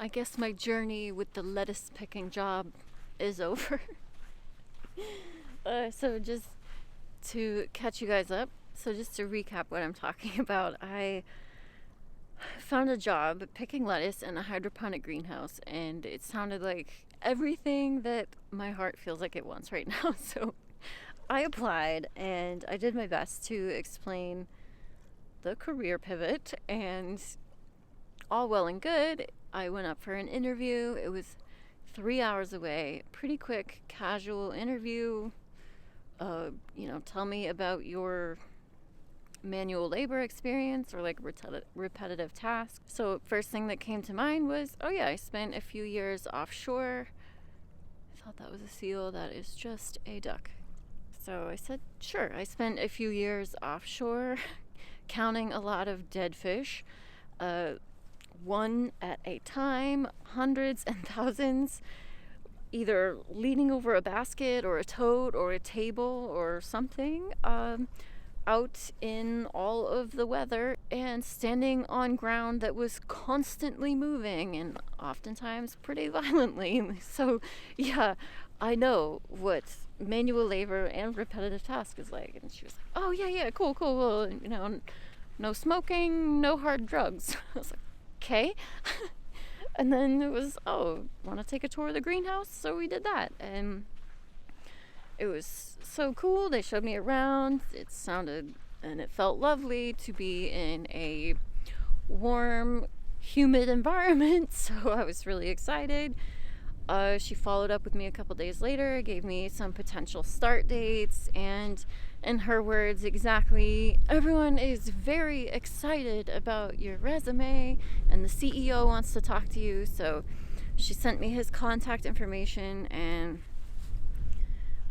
I guess my journey with the lettuce picking job is over. So just to catch you guys up, so just to recap what I'm talking about, I found a job picking lettuce in a hydroponic greenhouse, and it sounded like everything that my heart feels like it wants right now. So I applied, and I did my best to explain the career pivot, and all well and good. I went up for an interview. It was 3 hours away, pretty quick, casual interview. Tell me about your manual labor experience or like repetitive tasks. So first thing that came to mind was, oh yeah, I spent a few years offshore. I thought that was a seal. That is just a duck. So I said, sure. I spent a few years offshore counting a lot of dead fish, one at a time, hundreds and thousands, either leaning over a basket or a tote or a table or something, out in all of the weather and standing on ground that was constantly moving and oftentimes pretty violently. So yeah, I know what manual labor and repetitive task is like. And she was like, oh yeah, cool. No smoking, no hard drugs. I was like, okay. And then it was, want to take a tour of the greenhouse? So we did that. And it was so cool. They showed me around. It sounded and it felt lovely to be in a warm, humid environment. So I was really excited. She followed up with me a couple days later, gave me some potential start dates, and in her words exactly, everyone is very excited about your resume and the CEO wants to talk to you. So she sent me his contact information and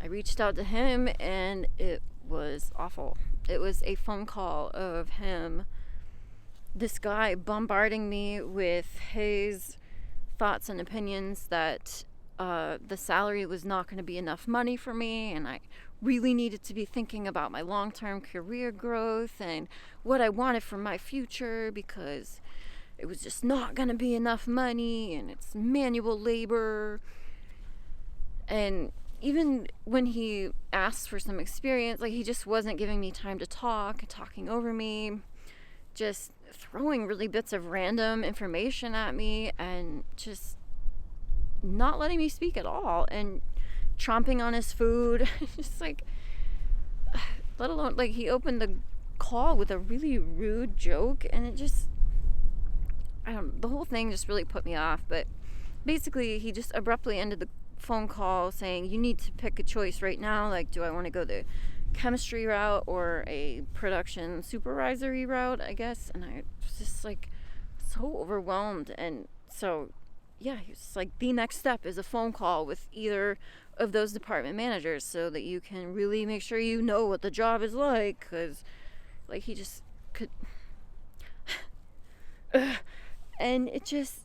I reached out to him, and it was awful. It was a phone call of him, this guy bombarding me with his thoughts and opinions that the salary was not going to be enough money for me, and I really needed to be thinking about my long-term career growth and what I wanted for my future, because it was just not going to be enough money and it's manual labor. And even when he asked for some experience, like, he just wasn't giving me time to talking over me, just throwing really bits of random information at me and just not letting me speak at all, and chomping on his food. Just like, let alone, like, he opened the call with a really rude joke, and it just, the whole thing just really put me off. But basically he just abruptly ended the phone call saying, you need to pick a choice right now. Like, do I want to go the chemistry route or a production supervisory route, I guess? And I was just like so overwhelmed. And so yeah, he was like, the next step is a phone call with either of those department managers so that you can really make sure you know what the job is like, because like he just could and it just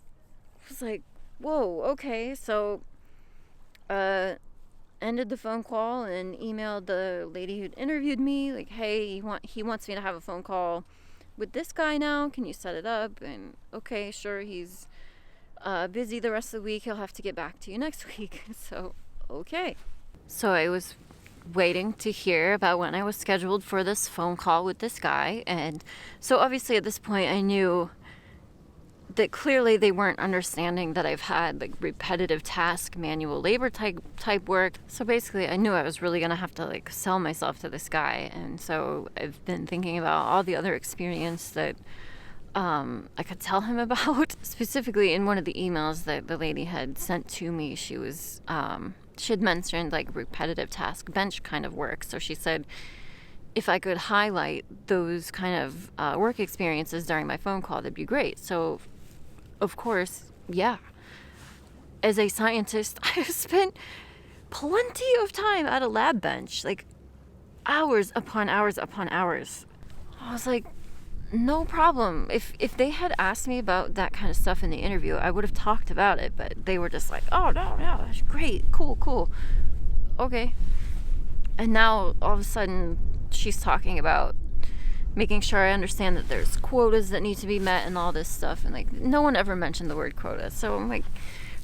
was like, whoa, okay. So ended the phone call and emailed the lady who'd interviewed me, like, hey, he wants me to have a phone call with this guy now. Can you set it up? And okay, sure. He's busy the rest of the week. He'll have to get back to you next week. So, okay. So I was waiting to hear about when I was scheduled for this phone call with this guy. And so obviously at this point I knew that clearly they weren't understanding that I've had like repetitive task, manual labor type work. So basically I knew I was really going to have to like sell myself to this guy. And so I've been thinking about all the other experience that I could tell him about. Specifically in one of the emails that the lady had sent to me, she had mentioned like repetitive task bench kind of work. So she said if I could highlight those kind of work experiences during my phone call, that'd be great. So of course, yeah. As a scientist, I have spent plenty of time at a lab bench, like hours upon hours upon hours. I was like, no problem. If they had asked me about that kind of stuff in the interview, I would have talked about it, but they were just like, oh, no, that's great, cool. Okay. And now, all of a sudden, she's talking about making sure I understand that there's quotas that need to be met and all this stuff. And like, no one ever mentioned the word quota. So I'm like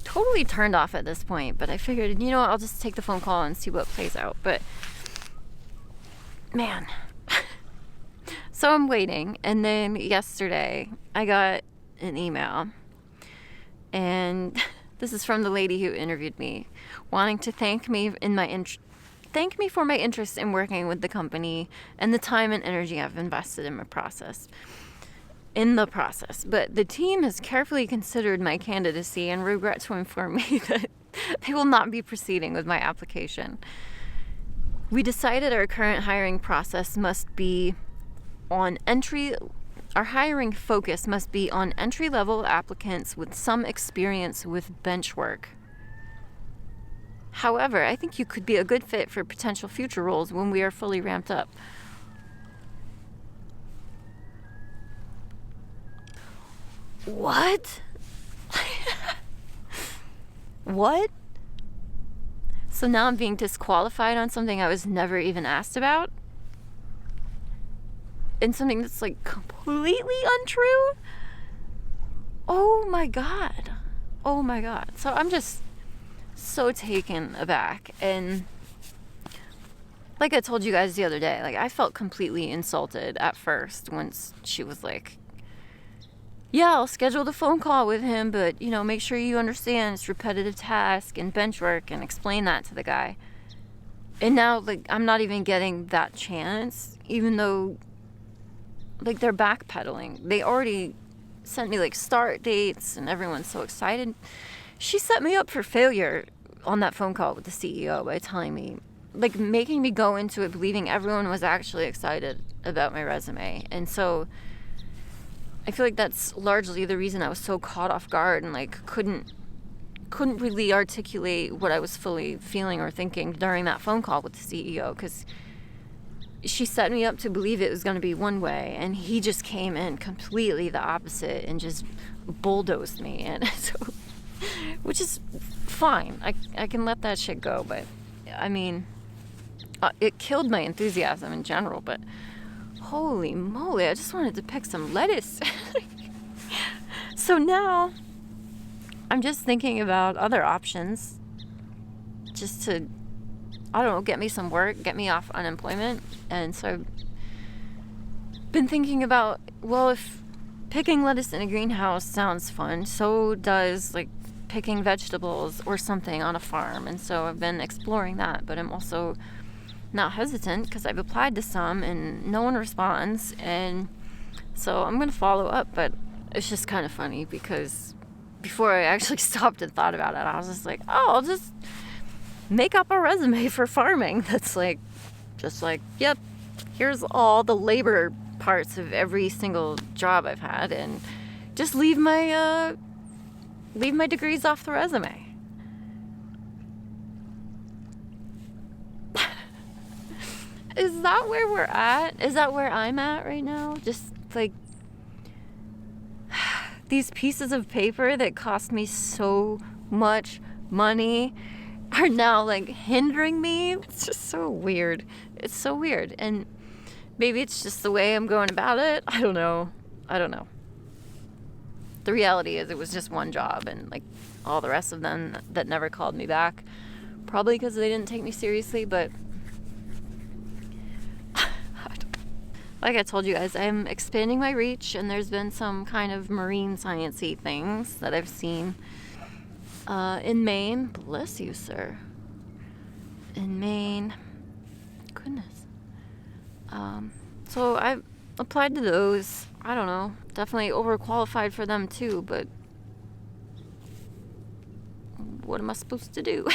totally turned off at this point. But I figured, you know what, I'll just take the phone call and see what plays out. But man. So I'm waiting. And then yesterday I got an email. And this is from the lady who interviewed me, wanting to thank me for my interest in working with the company and the time and energy I've invested in the process. But the team has carefully considered my candidacy and regret to inform me that they will not be proceeding with my application. We decided our current hiring process must be on our hiring focus must be on entry-level applicants with some experience with bench work. However, I think you could be a good fit for potential future roles when we are fully ramped up. What? What? So now I'm being disqualified on something I was never even asked about? And something that's like completely untrue? Oh my God. So I'm just so taken aback. And like I told you guys the other day, like I felt completely insulted at first once she was like, yeah, I'll schedule the phone call with him, but you know, make sure you understand it's repetitive task and bench work, and explain that to the guy. And now like I'm not even getting that chance, even though like they're backpedaling. They already sent me like start dates and everyone's so excited. She set me up for failure on that phone call with the CEO by telling me, like making me go into it believing everyone was actually excited about my resume. And so I feel like that's largely the reason I was so caught off guard and like couldn't really articulate what I was fully feeling or thinking during that phone call with the CEO, because she set me up to believe it was going to be one way, and he just came in completely the opposite and just bulldozed me. And so, which is fine. I can let that shit go, but I mean, it killed my enthusiasm in general, but holy moly, I just wanted to pick some lettuce. So now I'm just thinking about other options just to, I don't know, get me some work, get me off unemployment. And so I've been thinking about, well, if picking lettuce in a greenhouse sounds fun, so does like picking vegetables or something on a farm. And so I've been exploring that, but I'm also not hesitant because I've applied to some and no one responds. And so I'm going to follow up, but it's just kind of funny because before I actually stopped and thought about it, I was just like, oh, I'll just make up a resume for farming that's like, just like, yep, here's all the labor parts of every single job I've had, and just leave my degrees off the resume. Is that where we're at? Is that where I'm at right now? Just like these pieces of paper that cost me so much money are now like hindering me. It's just so weird. It's so weird. And maybe it's just the way I'm going about it. I don't know. The reality is it was just one job, and like all the rest of them that never called me back, probably because they didn't take me seriously. But like I told you guys, I'm expanding my reach, and there's been some kind of marine science-y things that I've seen in Maine. Bless you, sir. In Maine. Goodness. So I applied to those. I don't know. Definitely overqualified for them too, but what am I supposed to do?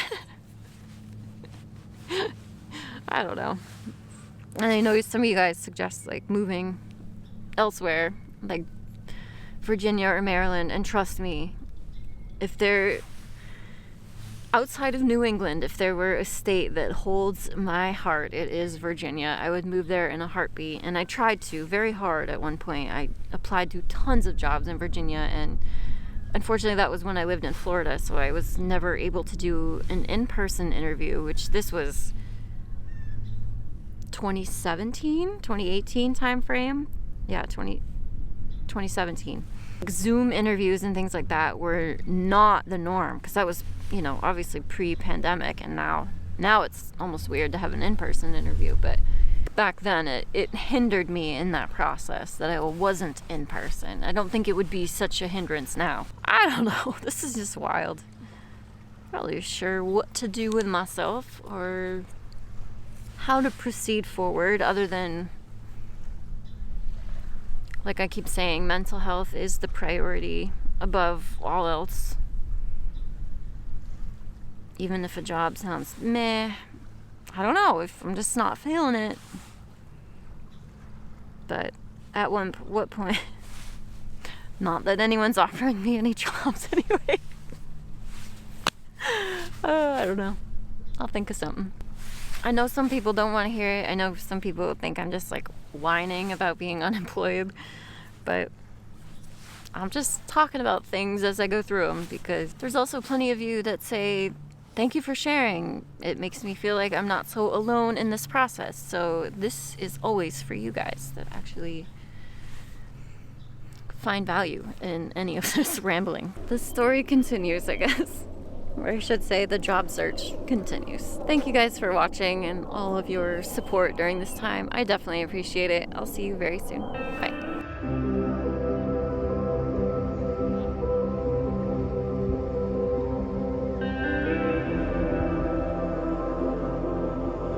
I don't know. And I know some of you guys suggest like moving elsewhere, like Virginia or Maryland, and trust me, if they're outside of New England, if there were a state that holds my heart, it is Virginia. I would move there in a heartbeat. And I tried to very hard at one point. I applied to tons of jobs in Virginia, and unfortunately that was when I lived in Florida, so I was never able to do an in-person interview, which this was 2017, 2018 time frame. Yeah, 2017. Zoom interviews and things like that were not the norm, because that was, you know, obviously pre-pandemic, and now it's almost weird to have an in-person interview. But back then it hindered me in that process that I wasn't in person. I don't think it would be such a hindrance now. I don't know. This is just wild. Not really sure what to do with myself or how to proceed forward, other than, like I keep saying, mental health is the priority above all else. Even if a job sounds meh, I don't know, if I'm just not feeling it. But at what point? Not that anyone's offering me any jobs anyway. I don't know. I'll think of something. I know some people don't want to hear it. I know some people think I'm just like whining about being unemployed, but I'm just talking about things as I go through them, because there's also plenty of you that say, thank you for sharing. It makes me feel like I'm not so alone in this process. So this is always for you guys that actually find value in any of this rambling. The story continues, I guess. Or I should say the job search continues. Thank you guys for watching and all of your support during this time. I definitely appreciate it. I'll see you very soon. Bye.